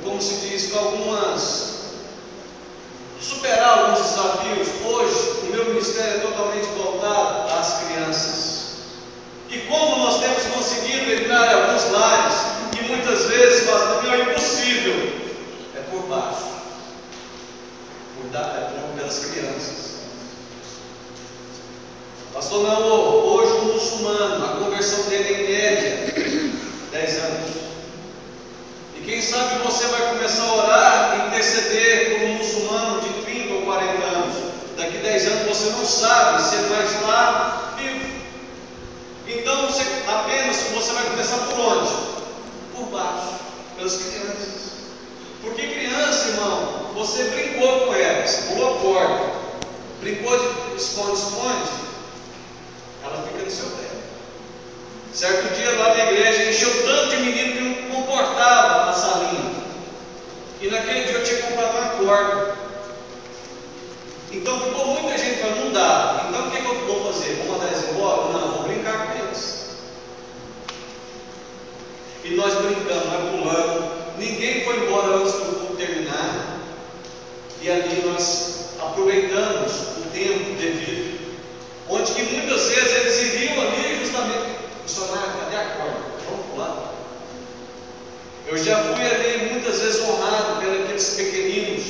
como se diz, com superar alguns desafios. Hoje, o meu ministério é totalmente voltado às crianças. E como nós temos conseguido entrar em alguns lares, e muitas vezes faz, não, é impossível, é por baixo, pelas crianças. Pastor Naô, hoje um muçulmano, a conversão dele é em média 10 anos. E quem sabe você vai começar a orar e interceder por um muçulmano de 30 ou 40 anos. Daqui 10 anos você não sabe se ele vai estar vivo. Então você vai começar por onde? Por baixo, pelas crianças. Porque criança, irmão, você brincou com elas, pulou a corda, brincou de esconde-esconde, ela fica no seu pé. Certo dia lá na igreja encheu tanto de menino que não comportava a salinha. E naquele dia eu tinha comprado uma corda. Então ficou muita gente falando, não dá. Então o que eu vou fazer? Vou mandar eles embora? Não, vou brincar com eles. E nós brincamos, nós pulando. Ninguém foi embora antes do culto terminar. E ali nós aproveitamos o tempo devido. Onde que muitas vezes eles iriam ali justamente, missionário, cadê a corda? Vamos pular. Eu já fui ali muitas vezes honrado pelos aqueles pequeninos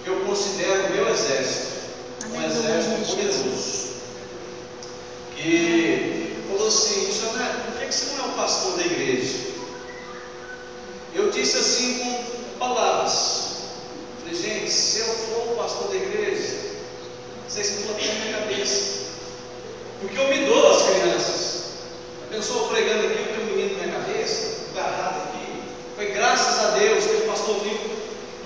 que eu considero meu exército. Um exército poderoso. Que falou assim, missionário, por que você não é o pastor da igreja? Eu disse assim com palavras. Falei, gente, se eu for o pastor da igreja, vocês pulam até na minha cabeça. Porque eu me dou às crianças. A pessoa pregando aqui, eu tenho um menino na minha cabeça, agarrado aqui. Foi graças a Deus que o pastor Nico,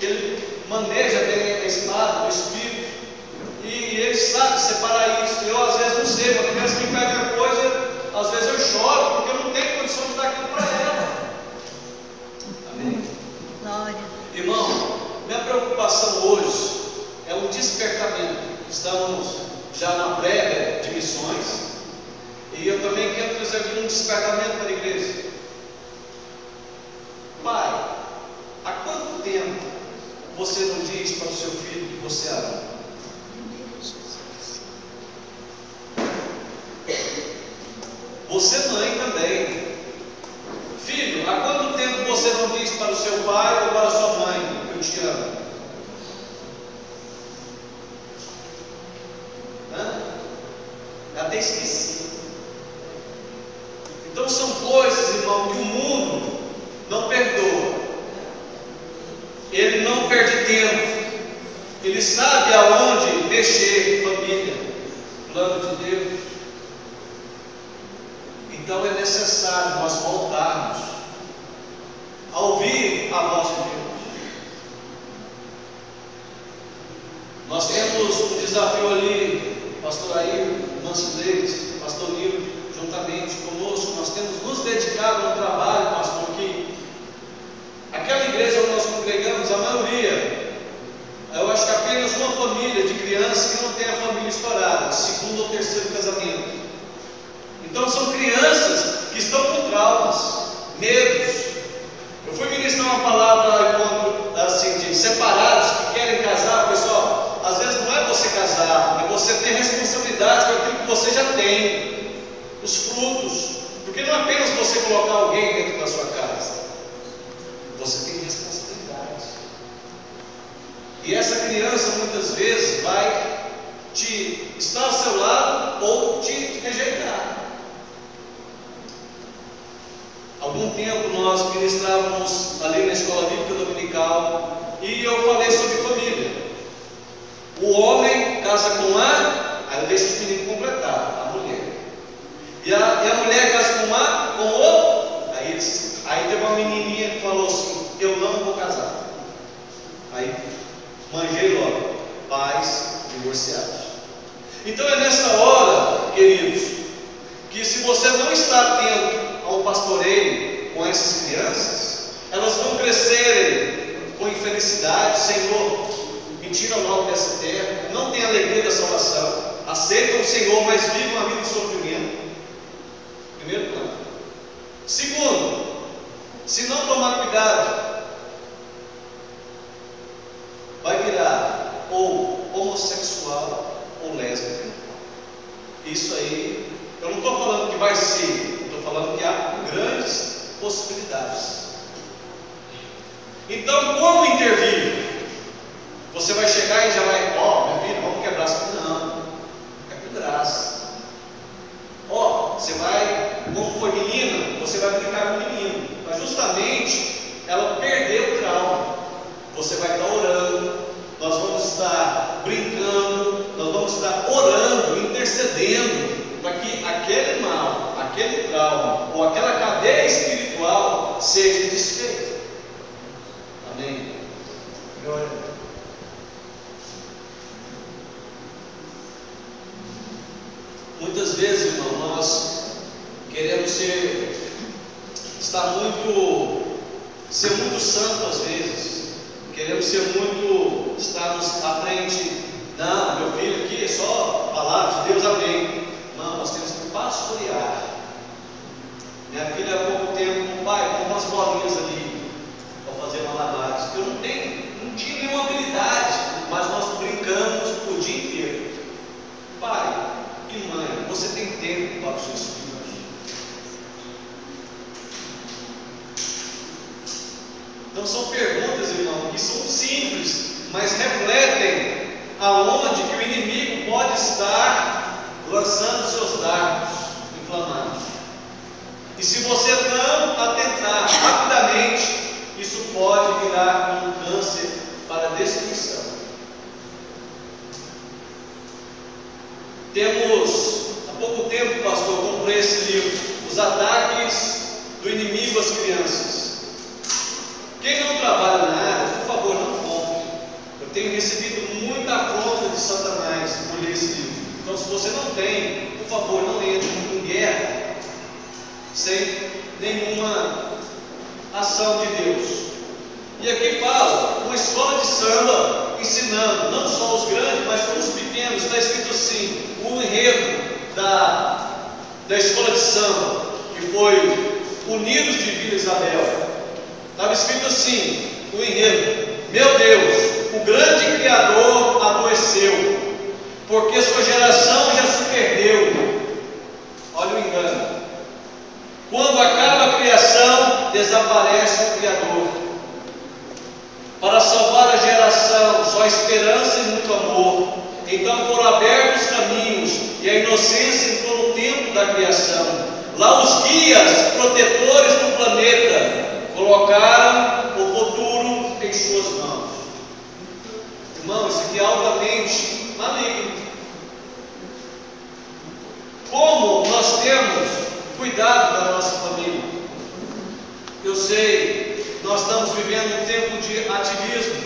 que ele maneja bem a espada, o espírito. E ele sabe separar isso. Eu às vezes não sei, quando a criança me pede uma coisa, às vezes eu choro, porque eu não tenho condição de dar aquilo para ela. Amém? Glória. Irmão, minha preocupação hoje é um despertamento. Estamos já na prévia de missões. E eu também quero trazer aqui um despertamento para a igreja. Pai, há quanto tempo você não diz para o seu filho que você ama? Você mãe também. Filho, há quanto tempo você não diz para o seu pai ou para a sua mãe, eu te amo? Até esqueci. Então são coisas, irmão, que o mundo não perdoa. Ele não perde tempo. Ele sabe aonde mexer, família, plano de Deus. Então é necessário nós voltarmos a ouvir a voz de Deus. Nós temos um desafio ali, pastor Air, Manso Leite, pastor Nilo, juntamente conosco. Nós temos nos dedicado ao trabalho, pastor, que aquela igreja onde nós congregamos, a maioria, eu acho que apenas uma família de crianças que não tem a família estourada, segundo ou terceiro casamento. Então são crianças que estão com traumas, medos. Eu fui ministrar uma palavra encontro assim, de separados que querem casar. Pessoal, às vezes não é você casar, é você ter responsabilidade com aquilo que você já tem, os frutos. Porque não é apenas você colocar alguém dentro da sua casa, você tem responsabilidade. E essa criança muitas vezes vai estar ao seu lado ou te rejeitar. Algum tempo nós ministrávamos ali na escola bíblica dominical e eu falei sobre família. O homem casa com aí eu deixo o menino completar, a mulher. E a mulher casa com com o aí teve uma menininha que falou assim, eu não vou casar. Aí manjei logo, pais divorciados. Então é nessa hora, queridos, que se você não está atento a um pastoreio com essas crianças, elas vão crescer com infelicidade. Senhor, me tira logo dessa terra, não tem alegria da salvação, aceitam o Senhor, mas vivem uma vida de sofrimento. Primeiro plano. Segundo, se não tomar cuidado, homossexual ou lésbica. Isso aí, eu não estou falando que vai ser, eu estou falando que há grandes possibilidades. Então, como intervir? Você vai chegar e já vai, meu filho, vamos quebrar isso aqui. Não, é com graça. Você vai, como foi menina, você vai brincar com o menino, mas justamente ela perdeu o trauma. Você vai estar orando, nós vamos estar brincando, nós vamos estar orando, intercedendo para que aquele mal, aquele trauma ou aquela cadeia espiritual seja desfeita. Amém? Glória a Deus. Muitas vezes, irmão, nós queremos ser muito santo às vezes. Queremos estarmos à frente. Não, meu filho aqui é só palavra de Deus, amém. Não, nós temos que pastorear. Minha filha há pouco tempo, pai, com umas bolinhas ali para fazer malabares. Eu não tinha nenhuma habilidade, mas nós brincamos o dia inteiro. Pai e mãe, você tem tempo para os seus filhos? Então são perguntas, irmão, que são simples, mas refletem aonde que o inimigo pode estar lançando seus dardos inflamados. E se você não atentar rapidamente, isso pode virar um câncer para destruição. Temos, há pouco tempo, pastor, comprei esse livro, Os Ataques do Inimigo às Crianças. Quem não trabalha na área, por favor, não compre. Eu tenho recebido muita afronta de Satanás por ler esse livro. Então, se você não tem, por favor, não entre em guerra sem nenhuma ação de Deus. E aqui fala, uma escola de samba ensinando, não só os grandes, mas como os pequenos. Está escrito assim, o enredo da escola de samba, que foi Unidos de Vila Isabel. Estava escrito assim, o enredo: meu Deus, o grande Criador adoeceu, porque sua geração já se perdeu. Olha o engano. Quando acaba a criação, desaparece o Criador. Para salvar a geração, só esperança e muito amor. Então foram abertos os caminhos, e a inocência entrou no tempo da criação. Lá os guias, protetores do planeta, colocaram o futuro em suas mãos. Irmão, isso aqui é altamente maligno. Como nós temos cuidado da nossa família? Eu sei, nós estamos vivendo um tempo de ativismo.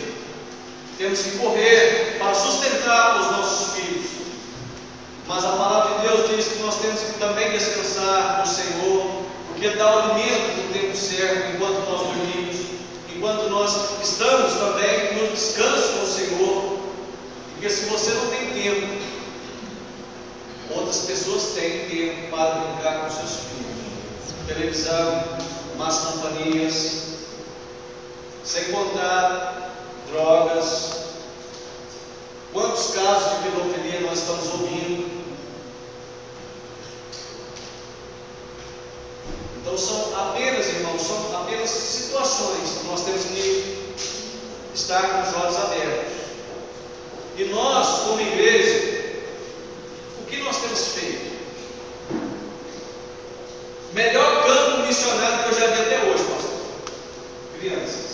Temos que correr para sustentar os nossos filhos. Mas a palavra de Deus diz que nós temos que também descansar no Senhor, porque dá o alimento no tempo certo, enquanto nós dormimos, enquanto nós estamos também no descanso com o Senhor. Porque se você não tem tempo, outras pessoas têm tempo para brincar com seus filhos. Televisão, más companhias, sem contar drogas. Quantos casos de pedofilia nós estamos ouvindo? Então são apenas, irmãos, são apenas situações que nós temos que estar com os olhos abertos. E nós, como igreja, o que nós temos feito? Melhor campo missionário que eu já vi até hoje, pastor. Crianças.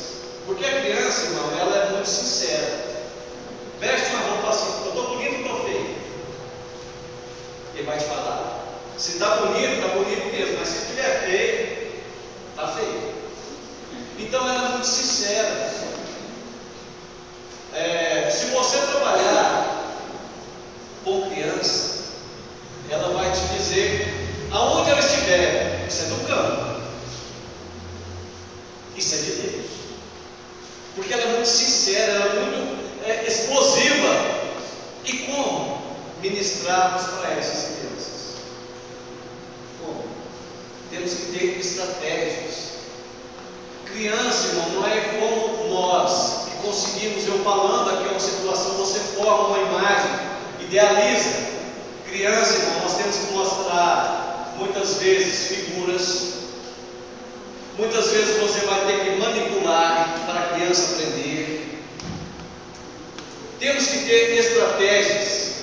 Porque a criança, irmão, ela é muito sincera. Veste uma roupa assim, eu estou bonito ou estou feio? Ele vai te falar. Se está bonito mesmo, mas se estiver feio, está feio. Então ela é muito sincera. Se você trabalhar com criança, ela vai te dizer aonde ela estiver, isso é do campo, isso é de Deus, porque ela é muito sincera, ela é muito explosiva. E como ministrarmos para essas crianças? Como? Temos que ter estratégias. Criança, irmão, não é como nós, que conseguimos, eu falando aqui uma situação, você forma uma imagem, idealiza. Criança, irmão, nós temos que mostrar muitas vezes figuras. Muitas vezes você vai ter que manipular para a criança aprender. Temos que ter estratégias.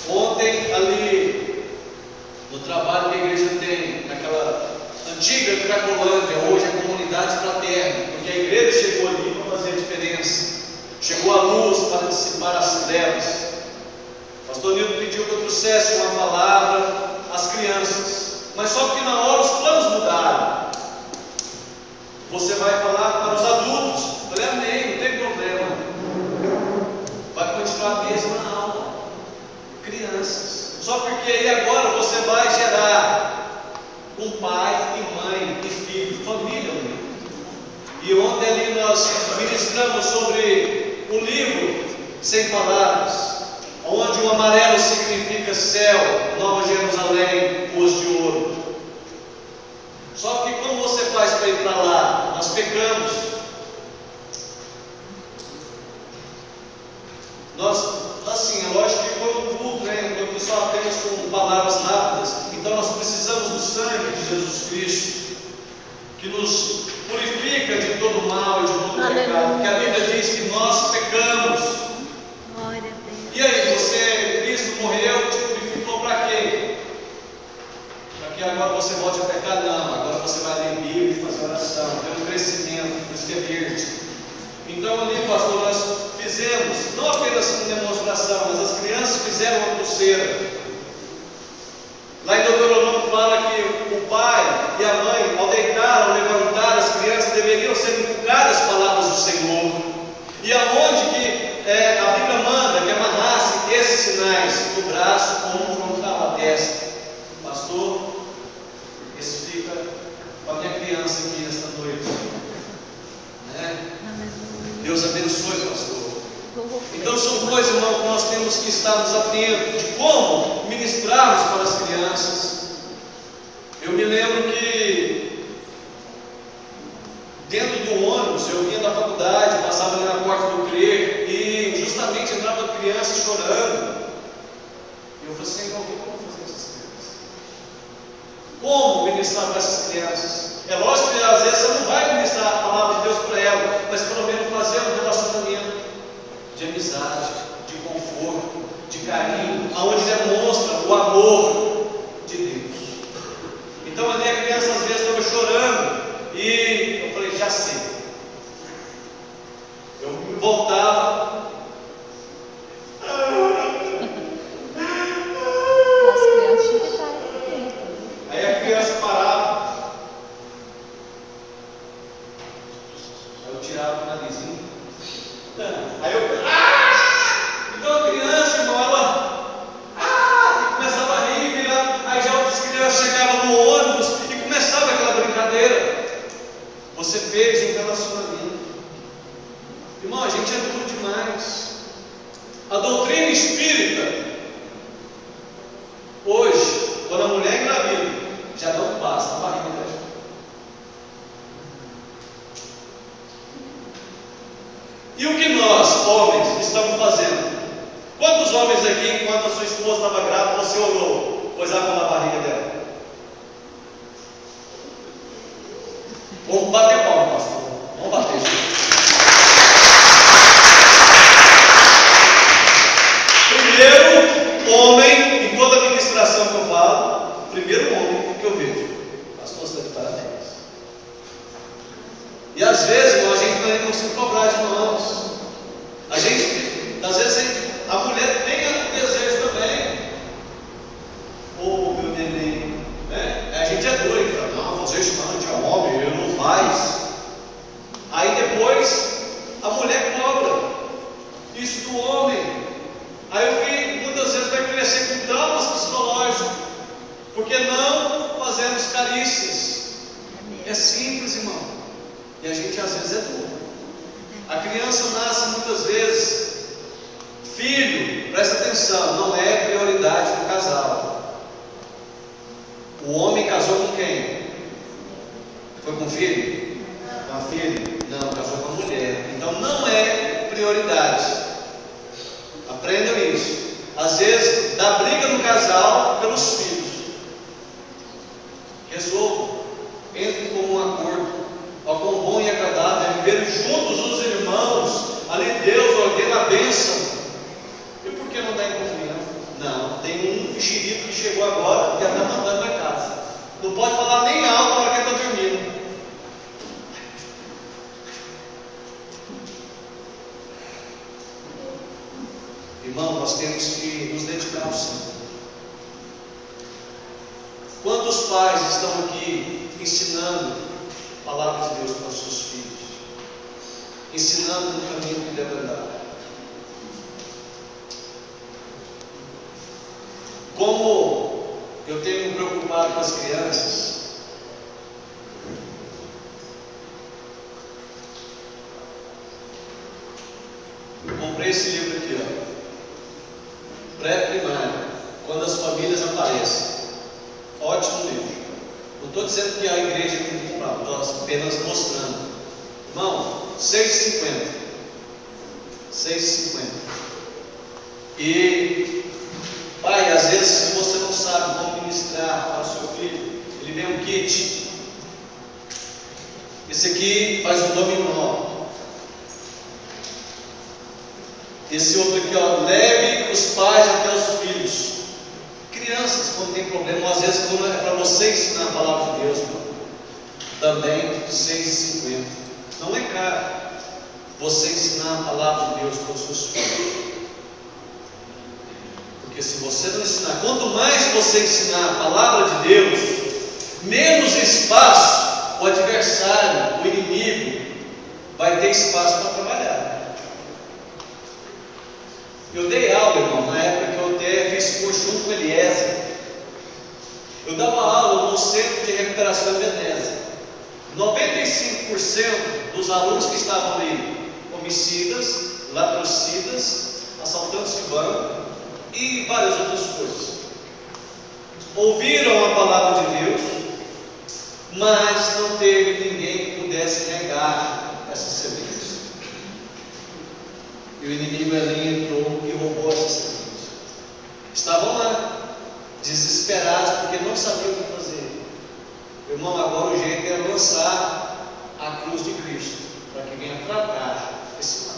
Ontem, ali no trabalho que a igreja tem, naquela antiga Cracolândia, hoje é Comunidade Fraterna, porque a igreja chegou ali para fazer a diferença. Chegou a luz para dissipar as trevas. O pastor Nilton pediu que eu trouxesse uma palavra às crianças, mas só porque na hora os planos mudaram. Você vai falar para os adultos. Eu falei, amém, não tem problema. Vai continuar a mesma aula. Crianças. Só porque aí agora você vai gerar um pai e mãe e filho, família ali. E ontem ali nós ministramos sobre o livro Sem Palavras, onde o amarelo significa céu, Nova Jerusalém, ruas de ouro. Só que como você faz para ir para lá? Nós pecamos. Assim, é lógico que foi um culto, né? Eu só apenas com palavras rápidas. Então nós precisamos do sangue de Jesus Cristo, que nos purifica de todo mal e de todo pecado. Porque a Bíblia diz que nós pecamos. Glória a Deus. E aí, Cristo morreu, te purificou para quê? Para que agora você volte a pecar? Não, agora você vai ler Bíblia e fazer oração, ter um crescimento, por isso que é verde. Então ali, pastor, nós fizemos, não apenas uma demonstração, mas as crianças fizeram uma pulseira. Lá em Deuteronômio fala que o pai e a mãe, ao deitar, ao levantar, as crianças deveriam ser inculcadas as palavras do Senhor. E aonde que a Bíblia manda que amarrasse esses sinais no braço, como na testa. Pastor, isso fica com a minha criança aqui nesta noite. Né? Deus abençoe, pastor. Então são coisas, irmão, que nós temos que estar nos atentos de como ministrarmos para as crianças. Eu me lembro que dentro do ônibus, eu vinha da faculdade, passava ali na porta do CRE e justamente entrava a criança chorando. E eu falei assim, irmão, o que eu vou fazer com essas crianças? Como ministrar para essas crianças? É lógico que às vezes você não vai ministrar a palavra de Deus para ela, mas pelo menos fazer um relacionamento de amizade, de conforto, de carinho, aonde demonstra o amor de Deus. Então ali a criança às vezes estava chorando e eu falei, já sei. Eu voltava. As crianças ficaram comigo. Aí a criança parava. Aí eu tirava o narizinho. Aí eu. Então a criança, irmão, ela. E começava a rir, aí já outras crianças chegavam no ônibus e começava aquela brincadeira. Você fez um relacionamento. Irmão, a gente é duro demais. A doutrina espírita, hoje, quando a mulher engravida, já não passa a barriga da gente. E o que nós, homens, estamos fazendo? Quantos homens aqui, enquanto a sua esposa estava grávida, você orou, pôs água na barriga dela? Vamos bater palma, pastor. Vamos bater, gente. Primeiro homem, em toda a ministração que eu falo, primeiro homem que eu vejo. Pastor, você está de parabéns. E às vezes, irmão, a gente não consegue cobrar de mãos. A gente, às vezes, a mulher tem o desejo também. Meu neném, né? A gente é duro, então, não, fazer isso não, de homem, ele não faz. Aí depois, a mulher cobra isso do homem. Aí o filho muitas vezes vai crescer com traumas psicológicos, porque não fazemos carícias. É simples, irmão. E a gente às vezes é duro. A criança nasce muitas vezes. Filho, presta atenção, não é prioridade do casal. O homem casou com quem? Foi com o filho? Com a filha? Não, casou com a mulher. Então não é prioridade. Aprendam isso. Às vezes dá briga no casal pelos filhos. Resolvam, entrem com um acordo, ao quão bom e agradável é viver juntos os irmãos. Ali Deus ordena a bênção. E por que não dá em comunhão? Não, tem um mexerico que chegou agora que já está mandando na casa. Não pode falar nem alto na hora que ele está dormindo. Irmão, nós temos que nos dedicar ao Senhor. Quantos pais estão aqui ensinando a palavra de Deus para os seus filhos? Ensinando o caminho que deve andar. Como eu tenho me preocupado com as crianças, eu comprei esse livro aqui, ó, pré-primário, quando as famílias aparecem. Ótimo livro. Não estou dizendo que a igreja tem que comprar, estou apenas mostrando. Irmão, R$6,50. R$6,50. E, pai, às vezes, se você não sabe como ministrar para o seu filho, ele vem um kit. Esse aqui faz um dominó. Esse outro aqui, ó, leve os pais até os filhos. Crianças, quando tem problema, às vezes, quando é para você ensinar a palavra de Deus, também R$6,50. Não é caro você ensinar a palavra de Deus para os seus filhos. Porque se você não ensinar, quanto mais você ensinar a palavra de Deus, menos espaço o adversário, o inimigo, vai ter espaço para trabalhar. Eu dei aula, irmão, na época que eu até fiz curso junto com Eliezer. Eu dava aula no Centro de Recuperação de Veneza. 95% dos alunos que estavam ali, homicidas, latrocidas, assaltantes de banco e várias outras coisas, ouviram a palavra de Deus, mas não teve ninguém que pudesse negar essa semente. E o inimigo ali entrou e roubou essa semente. Estavam lá, desesperados, porque não sabiam o que fazer. Irmão, agora o jeito é lançar a cruz de Cristo, para que venha tratar esse mal.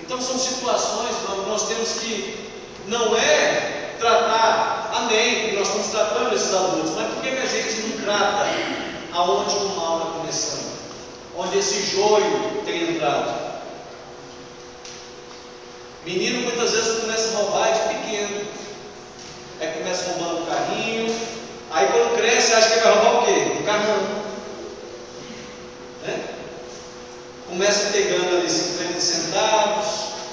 Então são situações que nós temos que, não é tratar, amém, nós estamos tratando esses adultos, mas por que a gente não trata aonde o mal está começando? Onde esse joio tem entrado? Menino muitas vezes começa a roubar de pequeno. Aí começa roubando um carrinho. Aí quando cresce, acha que vai roubar o quê? Um carrão. Né? Começa pegando ali 50 centavos.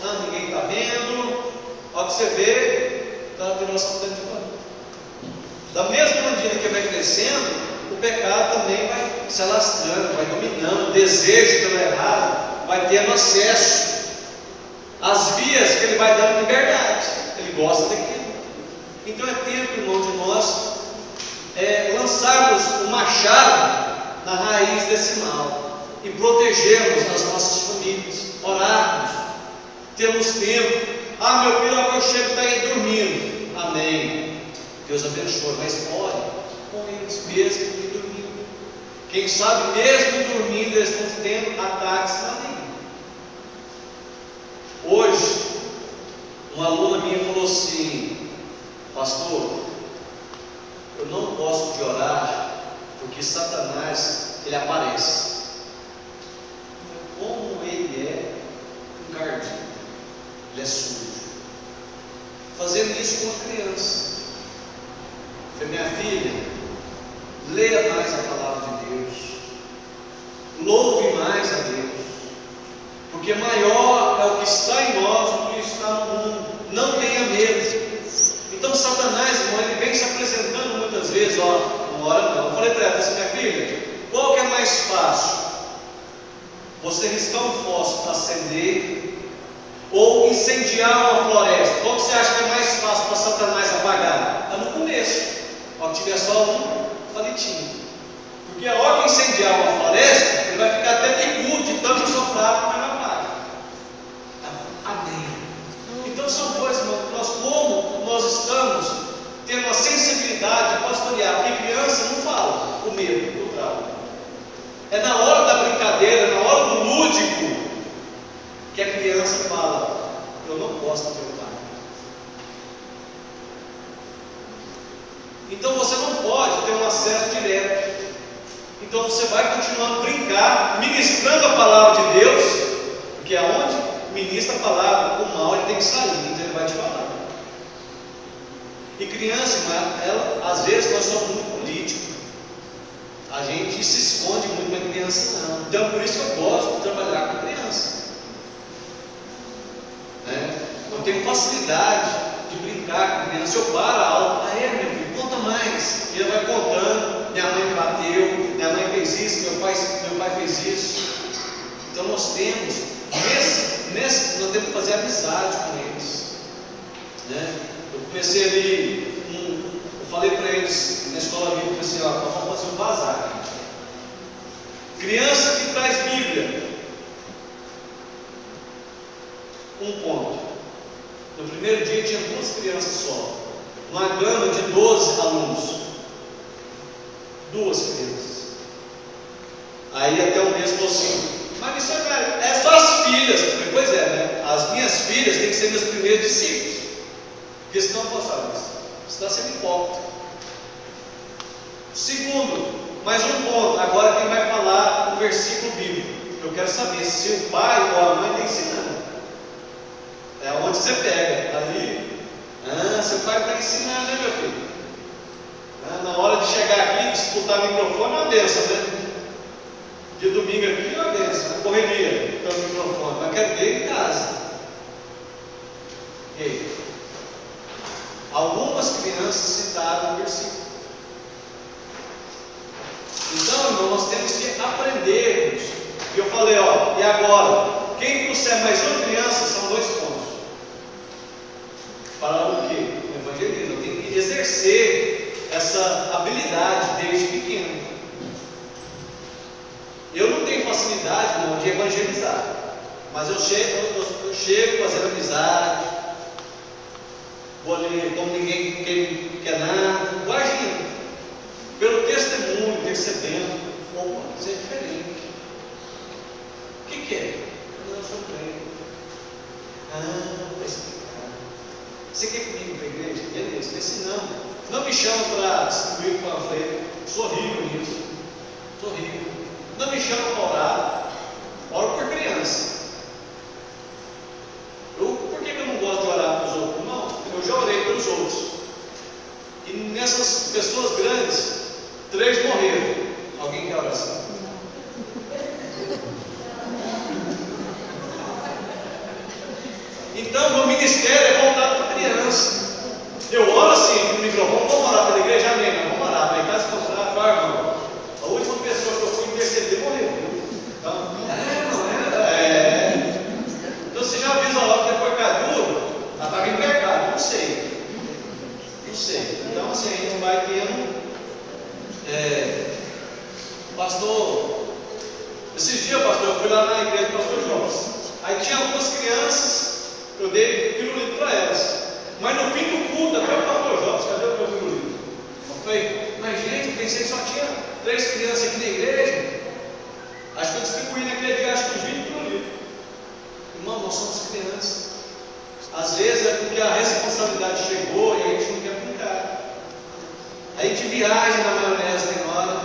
Ah, ninguém está vendo. Olha que você vê, está virando assaltante de banco. Da mesma maneira que vai crescendo, o pecado também vai se alastrando, vai dominando. O desejo pelo errado vai tendo acesso às vias que ele vai dando liberdade. Ele gosta daquilo. Então é tempo, irmão, de nós lançarmos o machado na raiz desse mal e protegermos as nossas famílias, orarmos, termos tempo. Ah, meu filho, agora eu chego, está aí dormindo. Amém. Deus abençoe, mas ore com eles mesmo e dormindo. Quem sabe mesmo dormindo eles estão tendo ataques malignos. Hoje, uma aluna minha falou assim: pastor, eu não gosto de orar porque Satanás, ele aparece. Como ele é encardido, ele é sujo. Fazendo isso com a criança. Falei: minha filha, leia mais a palavra de Deus, louve mais a Deus, porque maior é o que está em nós do que está no mundo. Não tenha medo. Então Satanás, irmão, ele vem se apresentando muitas vezes, não ora não. Eu falei para ela assim: minha filha, qual que é mais fácil? Você riscar um fósforo para acender ou incendiar uma floresta? Qual que você acha que é mais fácil para Satanás apagar? Está no começo. Ó, que tiver só um palitinho. Porque a hora que incendiar uma floresta, ele vai ficar até bicudo de tanto soprar medo, do trauma. É na hora da brincadeira, na hora do lúdico, que a criança fala: eu não gosto do meu pai. Então você não pode ter um acesso direto. Então você vai continuar a brincar, ministrando a palavra de Deus, porque aonde ministra a palavra, o mal ele tem que sair, então ele vai te falar. E criança, às vezes nós somos muito políticos, a gente se esconde muito com a criança, não. Então por isso que eu gosto de trabalhar com criança. Eu tenho facilidade de brincar com criança. Eu paro a aula, meu filho, conta mais. E ele vai contando: minha mãe bateu, minha mãe fez isso, meu pai fez isso. Então nós temos que fazer amizade com eles. Eu comecei ali, eu falei para eles na escola bíblica, eu pensei: nós vamos fazer um bazar. Criança que traz Bíblia. Um ponto. No primeiro dia tinha 2 crianças só, uma gama de 12 alunos. 2 crianças. Aí até um mês falou assim: mas missionário, é só as filhas. Eu falei: pois é, né? As minhas filhas têm que ser meus primeiros discípulos, porque senão eu posso falar isso. Você está sendo hipócrita. Segundo, mais um ponto. Agora quem vai falar o versículo bíblico? Eu quero saber se o pai ou a mãe está ensinando. É onde você pega, ali. Seu pai está ensinando, né, meu filho? Na hora de chegar aqui, disputar o microfone é uma benção, né? De domingo aqui é uma benção, uma correria pelo microfone, mas quero ver em casa. E aí? Algumas crianças citaram o versículo. Então, irmão, nós temos que aprendermos. E eu falei: e agora? Quem trouxer mais uma criança, são 2 pontos. Para o quê? O evangelismo. Eu tenho que exercer essa habilidade desde pequeno. Eu não tenho facilidade, irmão, de evangelizar, mas eu chego fazendo amizade, vou ali como ninguém quer nada, vou agindo, pelo testemunho, percebendo: opa, isso é diferente. O que é? Eu sou crente. Está explicado. Você quer comigo para a igreja? Beleza, porque senão, não me chama para distribuir panfleto. Sou horrível nisso. Sou horrível. Não me chama para orar. Oro por criança. Por que eu não gosto de orar para os outros? Não, eu já orei pelos outros. E nessas pessoas grandes, 3 morreram. Alguém quer oração? Então, meu ministério é voltado para criança. Eu oro assim, no microfone: vamos orar pela igreja? Amém, vamos orar. Para casa encontrar, irmão. A última pessoa que eu fui interceder morreu. Então, então você já avisa logo que depois cai duro, ela estava em pecado. Não sei. Então, assim, a gente vai tendo. Pastor, esses dias, pastor, eu fui lá na igreja do pastor Jones. Aí tinha algumas crianças. Eu dei pirulito para elas. Mas no fim do culto, até o pastor Jorge: cadê o meu pirulito? Eu falei: mas gente, eu pensei que só tinha 3 crianças aqui na igreja. Acho que eu distribuí naquele dia, acho que uns 20 pirulitos. Irmão, nós somos crianças. Às vezes é porque a responsabilidade chegou e a gente não quer brincar. A gente viaja na maionese, tem hora.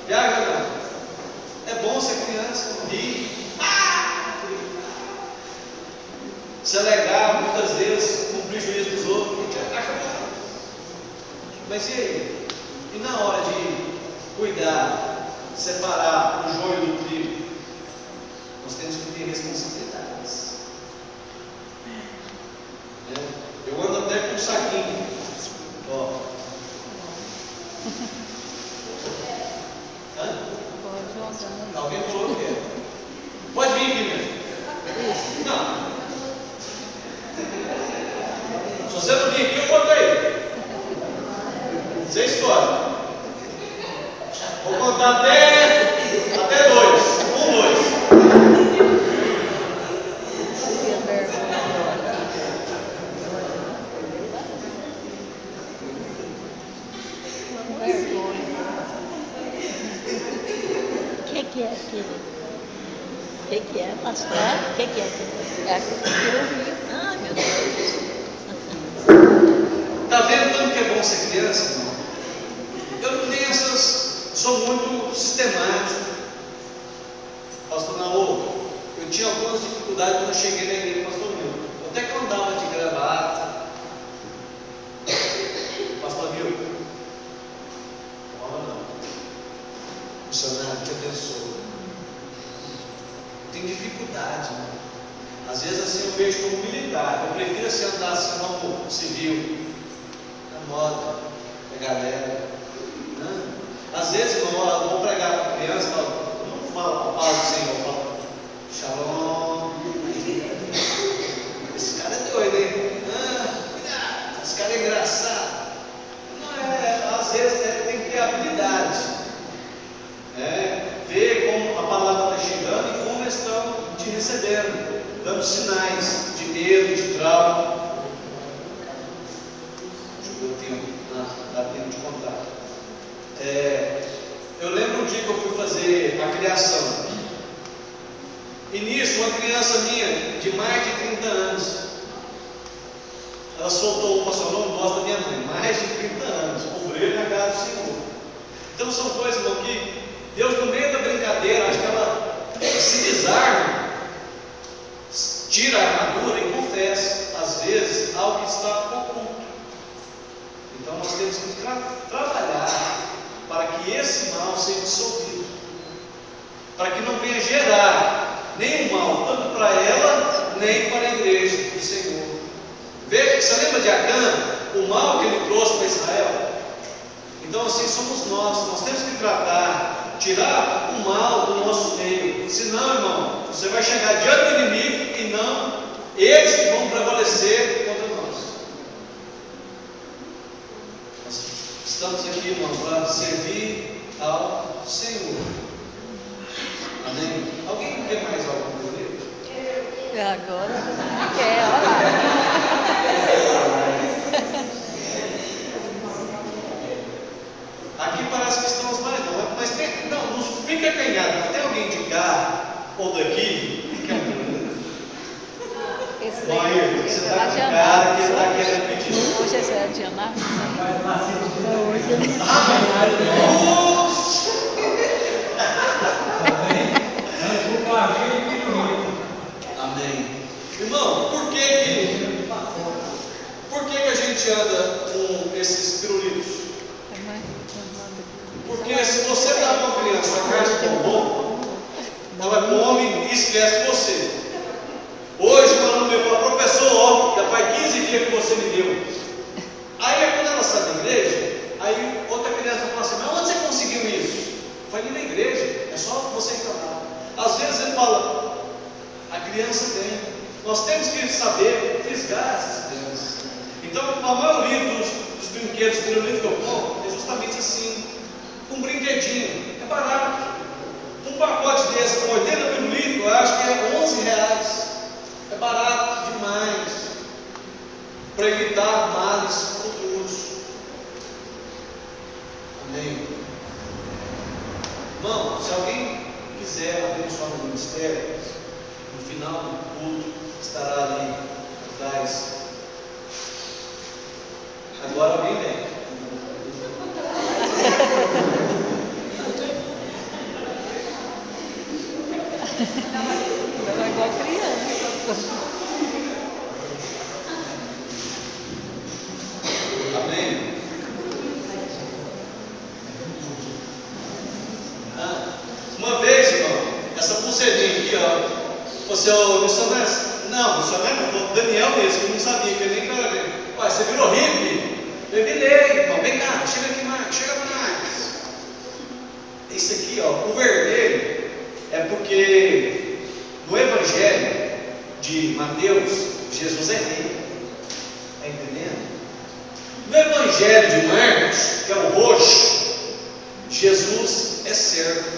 Viaja, não. É bom ser criança, rir. Se alegar, muitas vezes, com o prejuízo dos outros, a gente acaba. Mas e aí? E na hora de cuidar, separar o joio do trigo, nós temos que ter responsabilidades. Eu ando até com um saquinho. Alguém falou o quê? Pode vir, primeiro. Não. Se você não vir aqui, eu conto aí. Você escolhe. Vou contar até 2. 1, 2. que é, querido? O que é, pastor? O que é? É aquilo que eu ouvi. Ai, meu Deus. Está vendo tanto que é bom ser criança, irmão? Eu não tenho sou muito sistemático. Pastor Naô, eu tinha algumas dificuldades quando eu cheguei na igreja do pastor Nil. Até que eu andava de gravata. Pastor Nil, não. Missionário, te abençoe. Tem dificuldade, né? Às vezes assim eu vejo como militar. Eu prefiro assim andar assim como civil. Na moda, a galera. Né? Às vezes eu vou pregar para criança, eu não falo assim, eu falo shalom. Esse cara é doido, hein? Cuidado, esse cara é engraçado. Não é, às vezes tem que ter habilidade. Ver como a palavra está chegando e como eles estão te recebendo, dando sinais de medo, de trauma. Dá tempo de contar. Eu lembro um dia que eu fui fazer a criação. E nisso, uma criança minha, de mais de 30 anos, ela soltou uma só não gosta da minha mãe, mais de 30 anos, obreiro na casa do Senhor. Então são coisas, irmão, que Deus, no meio da brincadeira, acho que ela se desarma, tira a armadura e confessa, às vezes, algo que está oculto. Então nós temos que trabalhar para que esse mal seja dissolvido, para que não venha gerar nenhum mal, tanto para ela, nem para a igreja do Senhor. Veja, você lembra de Acã, o mal que ele trouxe para Israel? Então assim somos nós temos que tratar, tirar o mal do nosso meio, senão, irmão, você vai chegar diante do inimigo e não eles que vão prevalecer contra nós. Nós estamos aqui, irmão, para servir ao Senhor. Amém? Alguém quer mais algo do livro? Agora quer, olha lá. Aqui parece que estamos mais não, mas não fica acanhado. Tem alguém de cá ou daqui que é um Esse Maír, você está com cara que ele está querendo pedir. Hoje é de Ana. Amém. Irmão, por que a gente anda com esses pirulitos? Porque se você dá para uma criança a carne de bombom, ela come e esquece você. Hoje o aluno meu falou, professor, ó, já faz 15 dias que você me deu. Aí quando ela sai da igreja, aí outra criança fala assim, mas onde você conseguiu isso? Eu falei, na igreja, é só você entrar lá. Às vezes ele fala, a criança tem. Nós temos que saber fisgar essas crianças. Então a maioria dos brinquedos que eu compro é justamente assim, um brinquedinho, é barato. Um pacote desse com 80 pirulitos, eu acho que é R$11. É barato demais para evitar males futuros. Amém. Irmão, se alguém quiser abençoar o ministério, no final do culto estará ali atrás. Agora alguém vem. Ela é igual criança. Amém. Uma vez, irmão, essa pulseirinha aqui, ó. Você é o missionário? Não, missionário não, Daniel mesmo, que eu não sabia, que ele nem estava vendo. Ué, você virou hippie? Eu virei, irmão, vem cá, chega aqui mais, chega mais. Isso aqui, ó, o vermelho é porque no Evangelho de Mateus, Jesus é rei. Está entendendo? No Evangelho de Marcos, que é o roxo, Jesus é servo.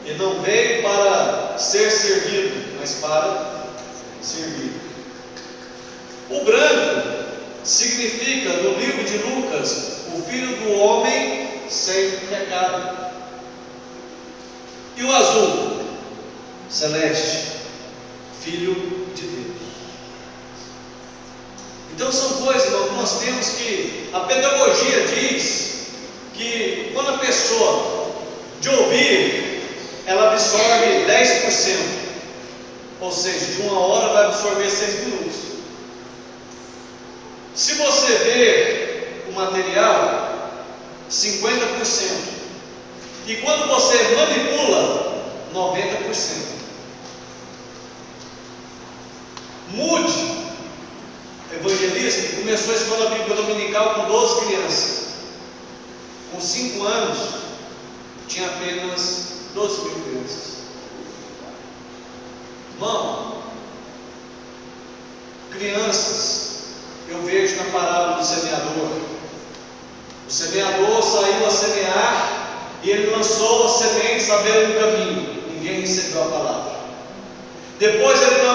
Ele não veio para ser servido, mas para servir. O branco significa, no livro de Lucas, o filho do homem sem pecado. E o azul? Celeste, Filho de Deus. Então são coisas, irmão, que nós temos que... A pedagogia diz que quando a pessoa de ouvir, ela absorve 10%. Ou seja, de 1 hora vai absorver 6 minutos. Se você ver o material, 50%. E quando você manipula, 90%. Mude, evangelista, que começou a escola bíblica dominical com 12 crianças. Com 5 anos, tinha apenas 12 mil crianças. Irmão, crianças, eu vejo na parábola do semeador. O semeador saiu a semear e ele lançou a semente à beira do caminho. Ninguém recebeu a palavra. Depois ele lançou